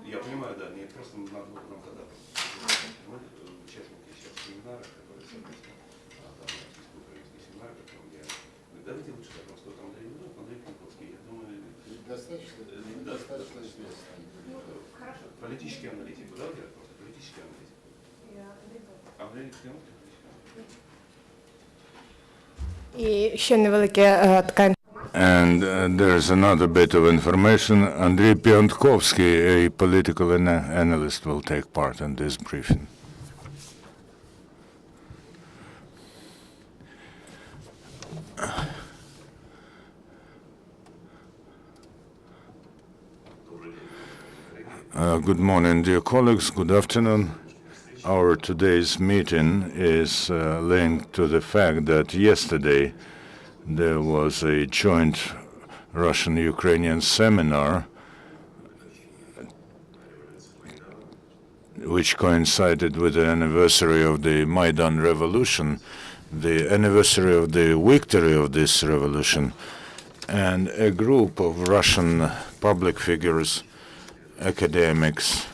Я понимаю, да, мне просто надо было нам тогда. Мы участники сейчас семинара, который, соответственно, там российско-украинский семинар, который я... Давайте лучше так, что там Андрей Пенковский, я думаю... Достаточно известно. Хорошо. Политический аналитик, да, просто политический аналитик? Андрей Пенковский. І ще невелике така. And there's another bit of information. Andrey Piontkovsky, a political analyst, will take part in this briefing. Good morning, dear colleagues. Good afternoon. Our today's meeting is linked to the fact that yesterday there was a joint Russian-Ukrainian seminar which coincided with the anniversary of the Maidan revolution, the anniversary of the victory of this revolution, and a group of Russian public figures, academics,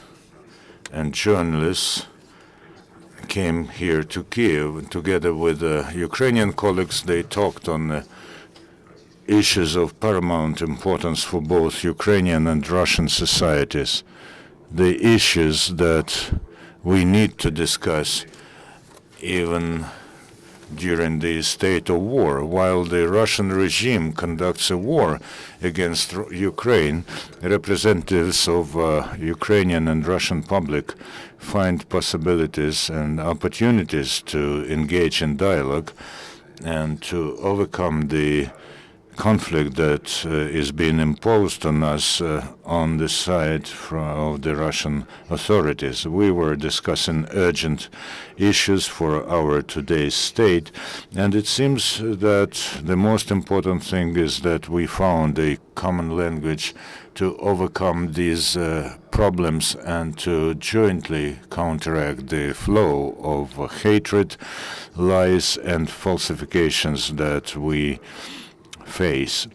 and journalists came here to Kiev. Together with Ukrainian colleagues, they talked on issues of paramount importance for both Ukrainian and Russian societies, the issues that we need to discuss even during the state of war. While the Russian regime conducts a war against Ukraine, representatives of Ukrainian and Russian public find possibilities and opportunities to engage in dialogue and to overcome the conflict that is being imposed on us on the side of the Russian authorities. We were discussing urgent issues for our today's state, and it seems that the most important thing is that we found a common language to overcome these problems and to jointly counteract the flow of hatred, lies, and falsifications that we face.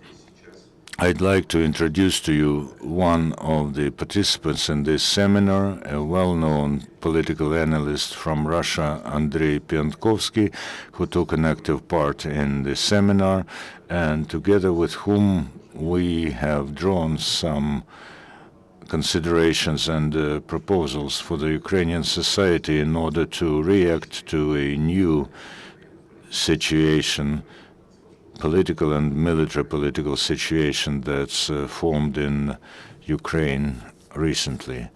I'd like to introduce to you one of the participants in this seminar, a well-known political analyst from Russia, Andrey Piontkovsky, who took an active part in the seminar, and together with whom we have drawn some considerations and proposals for the Ukrainian society in order to react to a new situation, political and military political situation that's formed in Ukraine recently.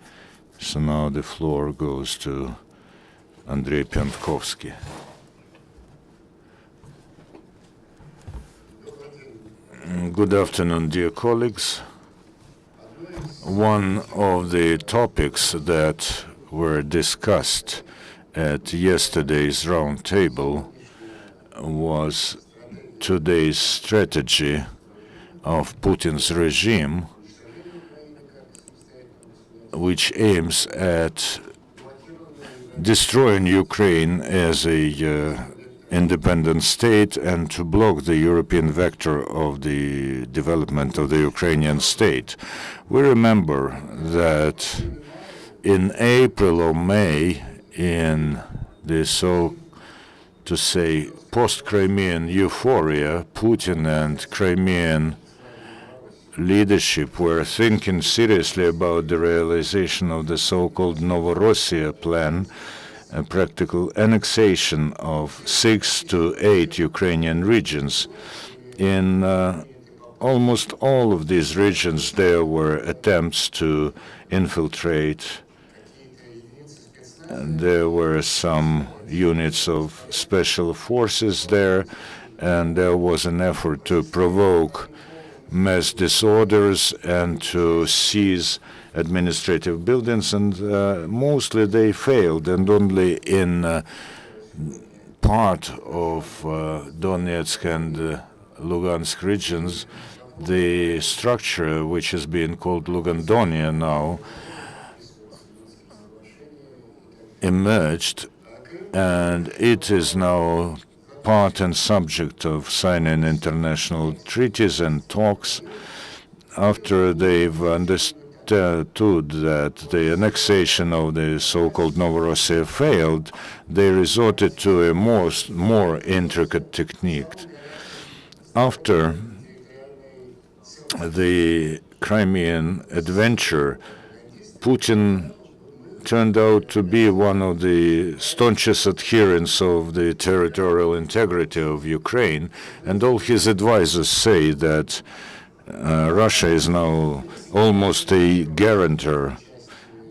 So now the floor goes to Andrey Piontkovsky. Good afternoon, dear colleagues. One of the topics that were discussed at yesterday's roundtable was today's strategy of Putin's regime, which aims at destroying Ukraine as a independent state and to block the European vector of the development of the Ukrainian state. We remember that in April or May, in the to say post-Crimean euphoria, Putin and Crimean leadership were thinking seriously about the realization of the so-called Novorossiya plan, a practical annexation of 6 to 8 Ukrainian regions. In almost all of these regions, there were attempts to infiltrate. There were some units of special forces there, and there was an effort to provoke mass disorders and to seize administrative buildings, and mostly they failed, and only in part of Donetsk and Lugansk regions, the structure which is being called Lugandonia now emerged, and it is now part and subject of signing international treaties and talks after they've understood that the annexation of the so-called Novorossiya failed, they resorted to a more intricate technique. After the Crimean adventure, Putin turned out to be one of the staunchest adherents of the territorial integrity of Ukraine, and all his advisors say that Russia is now almost a guarantor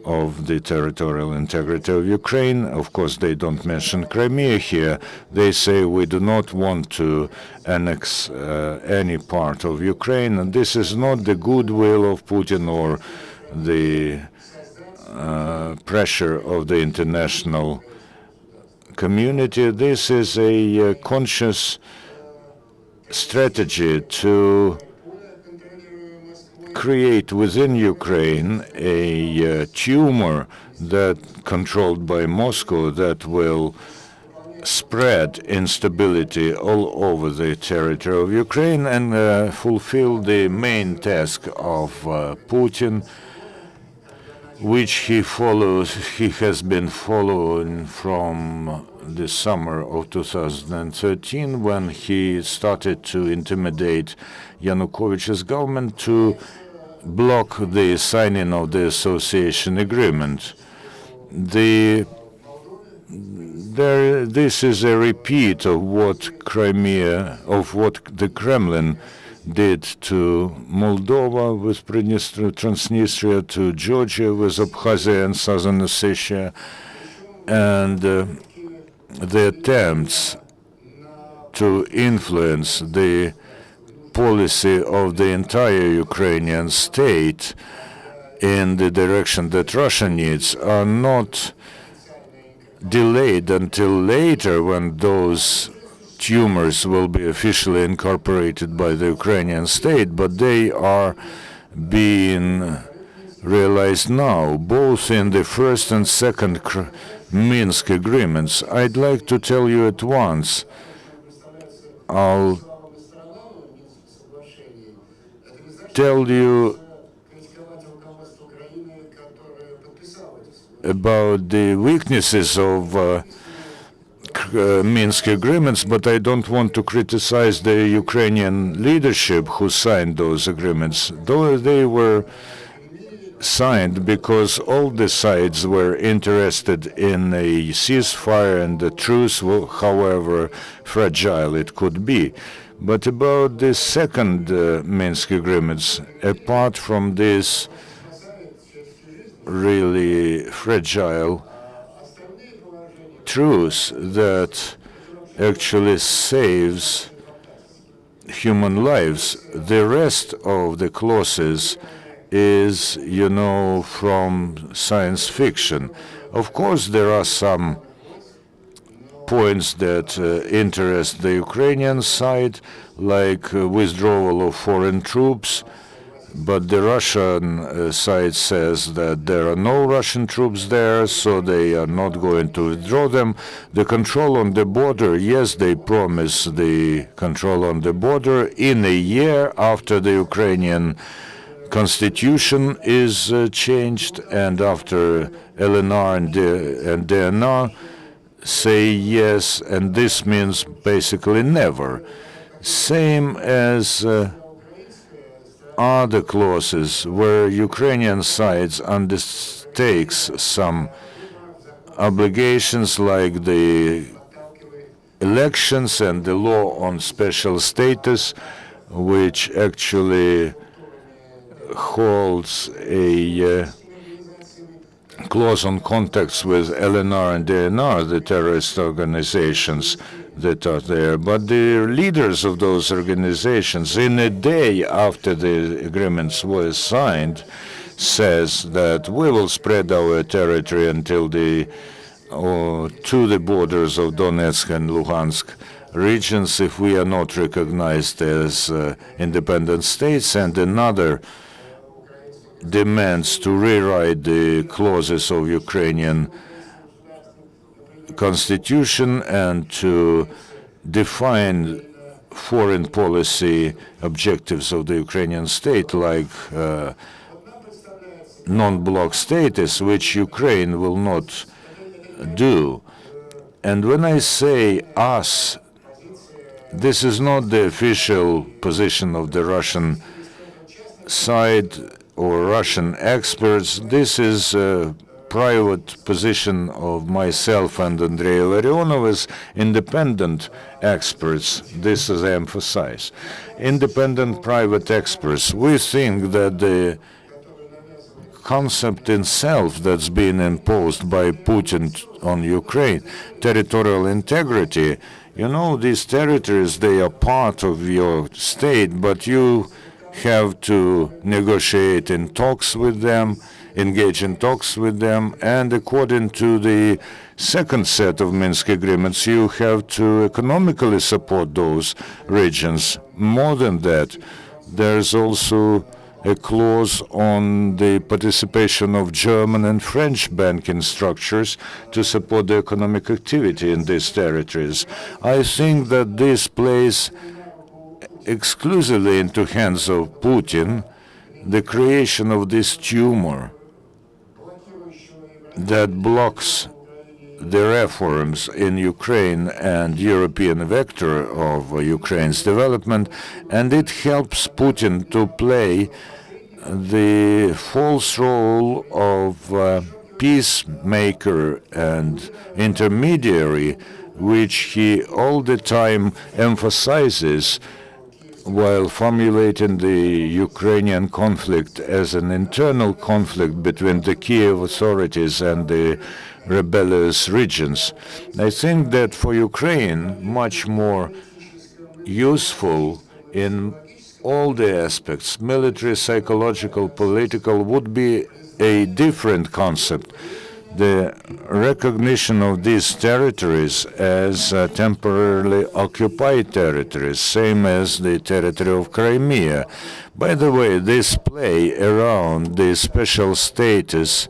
of the territorial integrity of Ukraine. Of course, they don't mention Crimea here. They say we do not want to annex any part of Ukraine, and this is not the goodwill of Putin or the pressure of the international community. This is a conscious strategy to create within Ukraine a tumor that controlled by Moscow that will spread instability all over the territory of Ukraine and fulfill the main task of Putin, which he has been following from the summer of 2013 when he started to intimidate Yanukovych's government to block the signing of the association agreement. This is a repeat of what the Kremlin did to Moldova with Transnistria, to Georgia with Abkhazia and Southern Ossetia, and the attempts to influence the policy of the entire Ukrainian state in the direction that Russia needs are not delayed until later, when those tumors will be officially incorporated by the Ukrainian state, but they are being realized now, both in the first and second Minsk agreements. I'd like to tell you at once, I'll tell you about the weaknesses of Minsk agreements, but I don't want to criticize the Ukrainian leadership who signed those agreements, though they were signed because all the sides were interested in a ceasefire and the truce, however fragile it could be. But about the second Minsk agreements, apart from this really fragile truce that actually saves human lives, the rest of the clauses is, from science fiction. Of course, there are some points that interest the Ukrainian side, like withdrawal of foreign troops, but the Russian side says that there are no Russian troops there, so they are not going to withdraw them. The control on the border, yes, they promise the control on the border in a year after the Ukrainian constitution is changed, and after LNR and DNR say yes, and this means basically never. Same as other clauses where Ukrainian sides undertakes some obligations, like the elections and the law on special status, which actually holds a clause on contacts with LNR and DNR, the terrorist organizations that are there. But the leaders of those organizations, in a day after the agreements were signed, says that we will spread our territory until to the borders of Donetsk and Luhansk regions if we are not recognized as independent states, and another demands to rewrite the clauses of Ukrainian constitution and to define foreign policy objectives of the Ukrainian state, like non-bloc status, which Ukraine will not do. And when I say us, this is not the official position of the Russian side or Russian experts. This is a private position of myself and Andrey Illarionov as independent experts. This is emphasized. Independent private experts. We think that the concept itself that's been imposed by Putin on Ukraine, territorial integrity, these territories, they are part of your state, but you have to negotiate in talks with them, engage in talks with them, and according to the second set of Minsk agreements, you have to economically support those regions. More than that, there's also a clause on the participation of German and French banking structures to support the economic activity in these territories. I think that this plays exclusively into hands of Putin the creation of this tumor that blocks the reforms in Ukraine and European vector of Ukraine's development, and it helps Putin to play the false role of peacemaker and intermediary, which he all the time emphasizes while formulating the Ukrainian conflict as an internal conflict between the Kiev authorities and the rebellious regions. I think that for Ukraine, much more useful in all the aspects, military, psychological, political, would be a different concept. The recognition of these territories as temporarily occupied territories, same as the territory of Crimea. By the way, this play around the special status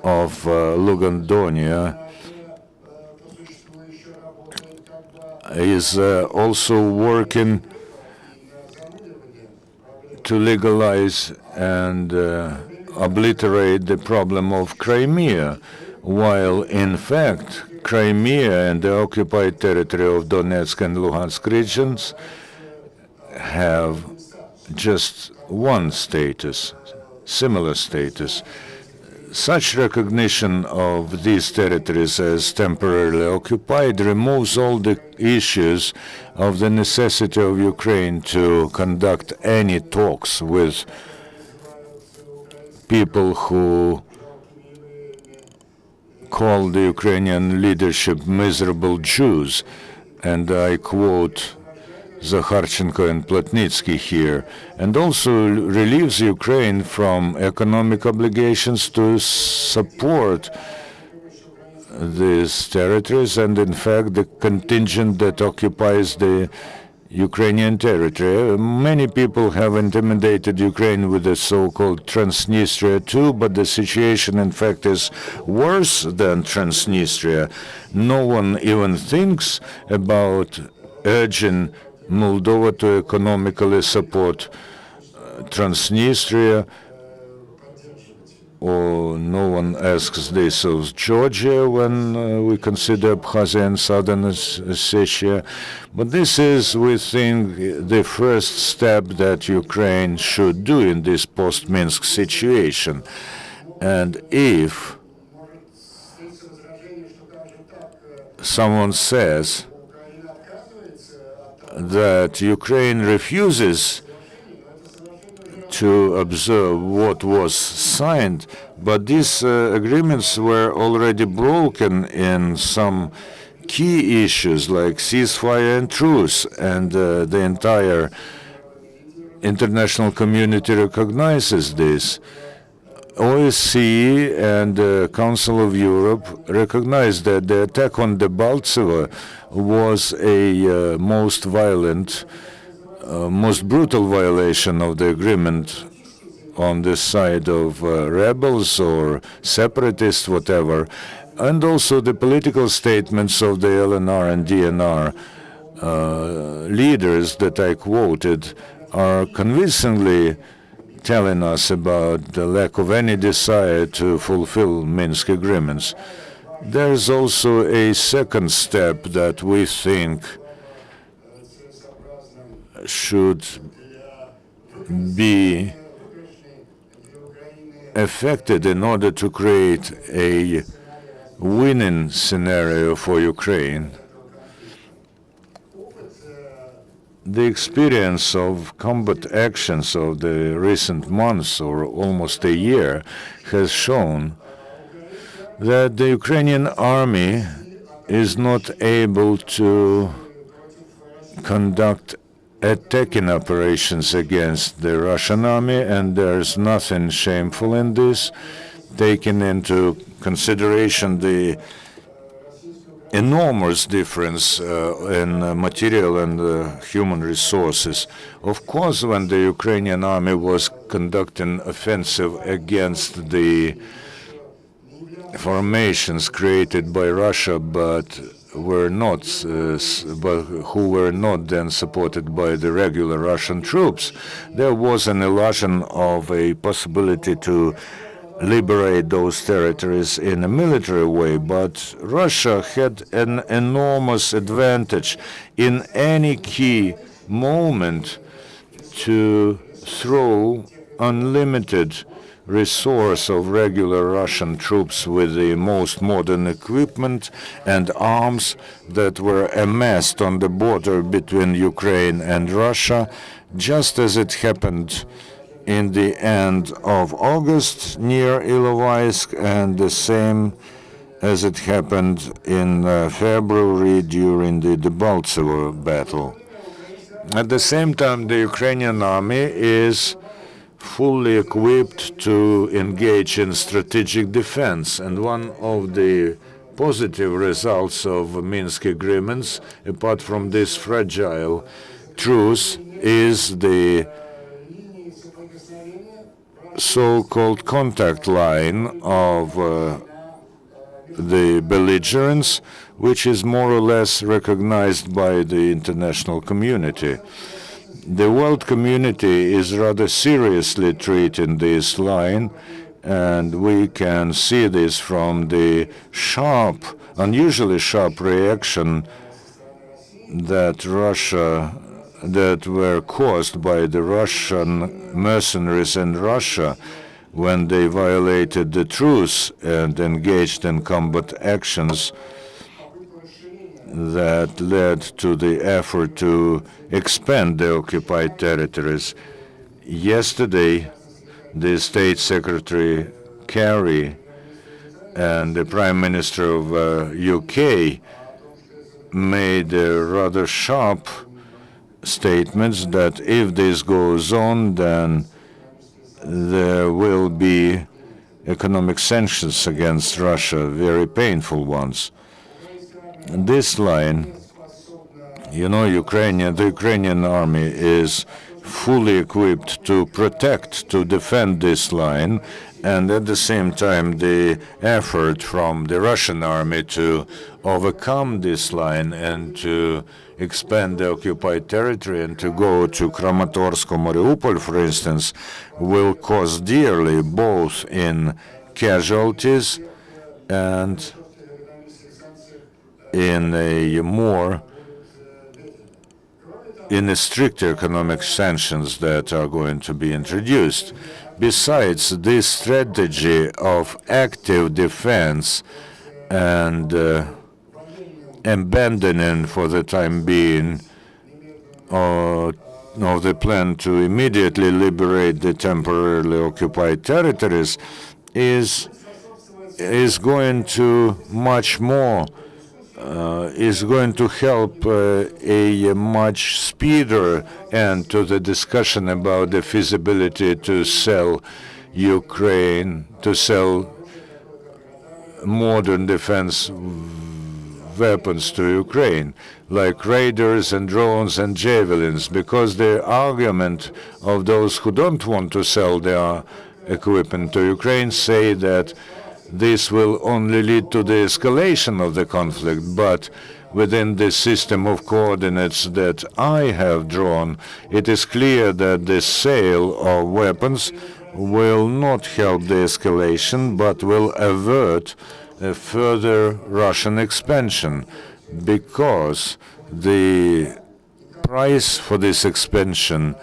of Lugandonia is also working to legalize and obliterate the problem of Crimea, while in fact Crimea and the occupied territory of Donetsk and Luhansk regions have just one status, similar status. Such recognition of these territories as temporarily occupied removes all the issues of the necessity of Ukraine to conduct any talks with people who call the Ukrainian leadership miserable Jews, and I quote Zakharchenko and Plotnitsky here, and also relieves Ukraine from economic obligations to support these territories, and in fact the contingent that occupies the Ukrainian territory. Many people have intimidated Ukraine with the so-called Transnistria too, but the situation in fact is worse than Transnistria. No one even thinks about urging Moldova to economically support Transnistria, or no one asks this of Georgia when we consider Abkhazia and Southern Ossetia. But this is, we think, the first step that Ukraine should do in this post-Minsk situation. And if someone says that Ukraine refuses to observe what was signed, but these agreements were already broken in some key issues like ceasefire and truce, and the entire international community recognizes this. OSCE and the Council of Europe recognized that the attack on Debaltseve was a most violent, most brutal violation of the agreement on the side of rebels or separatists, whatever, and also the political statements of the LNR and DNR leaders that I quoted are convincingly telling us about the lack of any desire to fulfill Minsk agreements. There is also a second step that we think should be affected in order to create a winning scenario for Ukraine. The experience of combat actions of the recent months or almost a year has shown that the Ukrainian army is not able to conduct attacking operations against the Russian army, and there's nothing shameful in this, taking into consideration the enormous difference in material and human resources. Of course, when the Ukrainian army was conducting offensive against the formations created by Russia, but who were not then supported by the regular Russian troops, there was an illusion of a possibility to liberate those territories in a military way, but Russia had an enormous advantage in any key moment to throw unlimited resource of regular Russian troops with the most modern equipment and arms that were amassed on the border between Ukraine and Russia, just as it happened in the end of August near Ilovaisk, and the same as it happened in February during the Debaltsevo battle. At the same time, the Ukrainian army is fully equipped to engage in strategic defense, and one of the positive results of Minsk agreements, apart from this fragile truce, is the so-called contact line of the belligerents, which is more or less recognized by the international community. The world community is rather seriously treating this line, and we can see this from the unusually sharp reaction that were caused by the Russian mercenaries in Russia when they violated the truce and engaged in combat actions that led to the effort to expand the occupied territories. Yesterday, the State Secretary Kerry and the Prime Minister of UK made rather sharp statements that if this goes on, then there will be economic sanctions against Russia, very painful ones. This line, the Ukrainian army is fully equipped to defend this line, and at the same time the effort from the Russian army to overcome this line and to expand the occupied territory and to go to Kramatorsk or Mariupol, for instance, will cost dearly, both in casualties and in stricter economic sanctions that are going to be introduced. Besides, this strategy of active defense and abandoning for the time being of the plan to immediately liberate the temporarily occupied territories is going to help a much speedier end to the discussion about the feasibility to sell modern defense weapons to Ukraine, like radars and drones and javelins, because the argument of those who don't want to sell their equipment to Ukraine say that this will only lead to the escalation of the conflict. But within the system of coordinates that I have drawn, it is clear that the sale of weapons will not help the escalation, but will avert a further Russian expansion, because the price for this expansion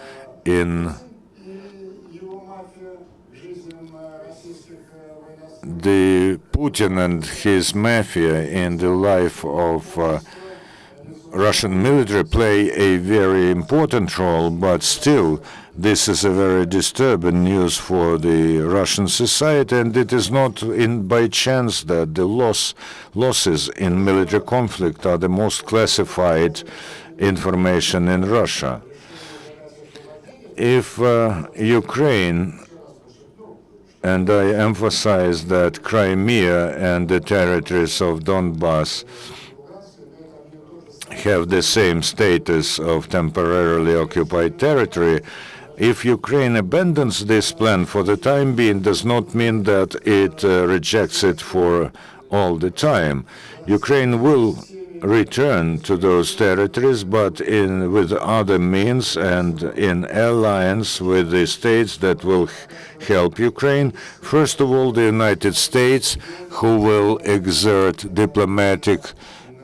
in the Putin and his mafia in the life of Russian military play a very important role, but still this is a very disturbing news for the Russian society, and it is not by chance that the losses in military conflict are the most classified information in Russia. If Ukraine, and I emphasize that Crimea and the territories of Donbass have the same status of temporarily occupied territory, if Ukraine abandons this plan for the time being, does not mean that it rejects it for all the time. Ukraine will return to those territories, but with other means and in alliance with the states that will help Ukraine. First of all, the United States, who will exert diplomatic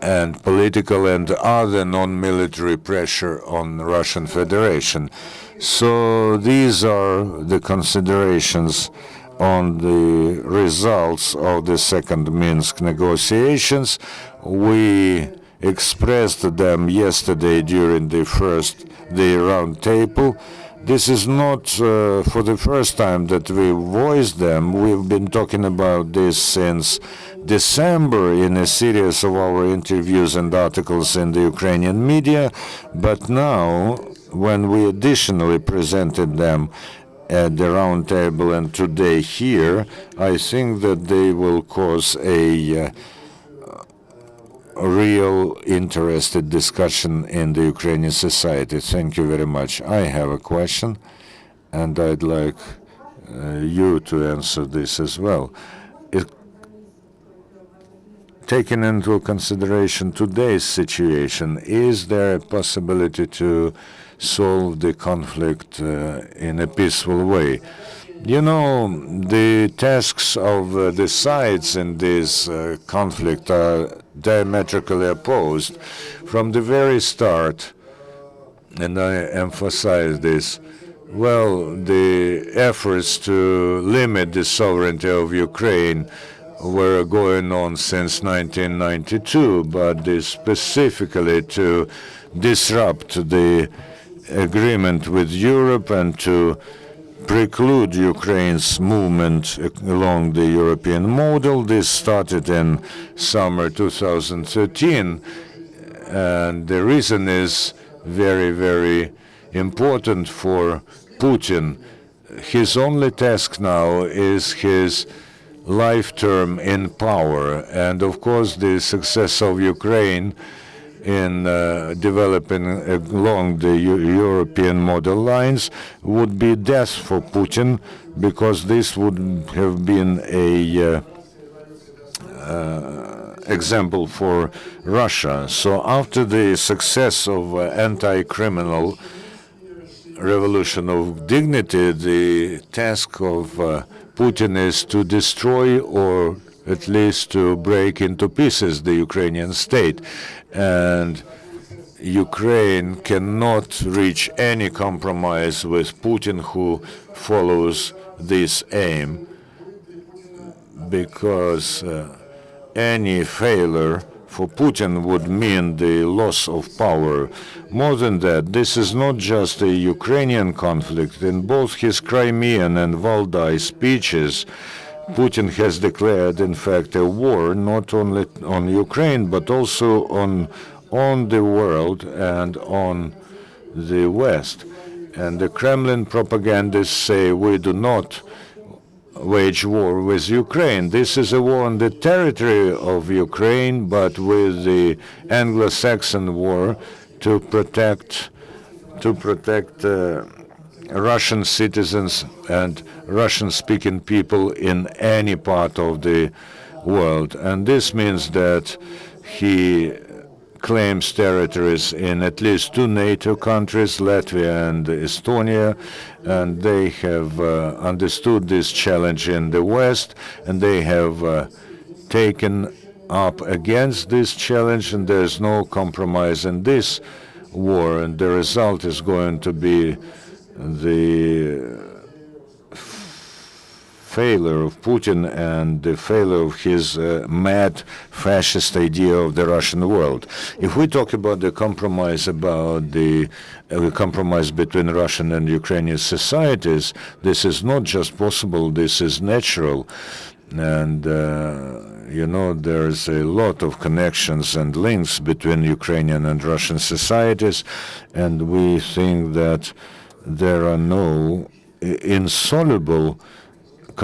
and political and other non-military pressure on the Russian Federation. So these are the considerations on the results of the second Minsk negotiations. We expressed them yesterday during the round table. This is not for the first time that we voiced them. We've been talking about this since December in a series of our interviews and articles in the Ukrainian media, but now, when we additionally presented them at the round table and today here, I think that they will cause a real interested discussion in the Ukrainian society. Thank you very much. I have a question, and I'd like you to answer this as well. Taking into consideration today's situation, is there a possibility to solve the conflict in a peaceful way? You know, the tasks of the sides in this conflict are diametrically opposed from the very start, and I emphasize this. Well, the efforts to limit the sovereignty of Ukraine were going on since 1992, but specifically to disrupt the agreement with Europe and to preclude Ukraine's movement along the European model. This started in summer 2013, and the reason is very, very important for Putin. His only task now is his life term in power, and of course the success of Ukraine in developing along the European model lines would be death for Putin, because this would have been a example for Russia. So after the success of anti-criminal revolution of dignity, the task of Putin is to destroy, or at least to break into pieces, the Ukrainian state. And Ukraine cannot reach any compromise with Putin, who follows this aim, because any failure for Putin would mean the loss of power. More than that, this is not just a Ukrainian conflict. In both his Crimean and Valdai speeches, Putin has declared, in fact, a war not only on Ukraine, but also on the world and on the West. And the Kremlin propagandists say we do not wage war with Ukraine. This is a war on the territory of Ukraine, but with the Anglo-Saxon war to protect Russian citizens and Russian-speaking people in any part of the world. And this means that he claims territories in at least 2 NATO countries, Latvia and Estonia, and they have understood this challenge in the West, and they have taken up against this challenge, and there's no compromise in this war, and the result is going to be the failure of Putin and the failure of his mad fascist idea of the Russian world. If we talk about the compromise between Russian and Ukrainian societies, this is not just possible, this is natural. And, you know, there's a lot of connections and links between Ukrainian and Russian societies, and we think that there are no insoluble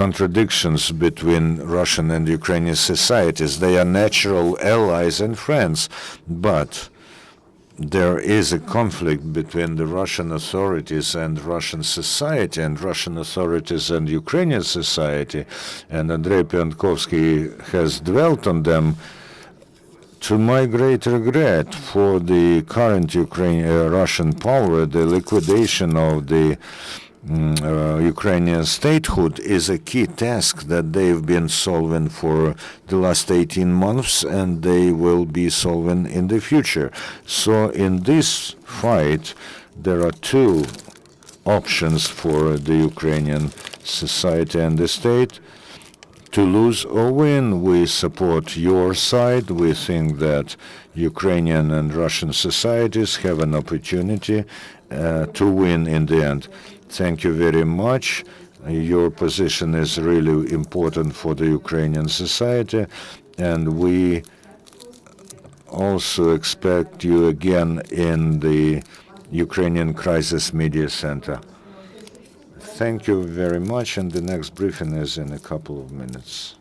contradictions between Russian and Ukrainian societies. They are natural allies and friends, but there is a conflict between the Russian authorities and Russian society, and Russian authorities and Ukrainian society, and Andrey Pionkovsky has dwelt on them. To my great regret, for the current Russian power, the liquidation of the Ukrainian statehood is a key task that they've been solving for the last 18 months, and they will be solving in the future. So in this fight, there are 2 options for the Ukrainian society and the state: to lose or win. We support your side. We think that Ukrainian and Russian societies have an opportunity to win in the end. Thank you very much. Your position is really important for the Ukrainian society, and we also expect you again in the Ukrainian Crisis Media Center. Thank you very much, and the next briefing is in a couple of minutes.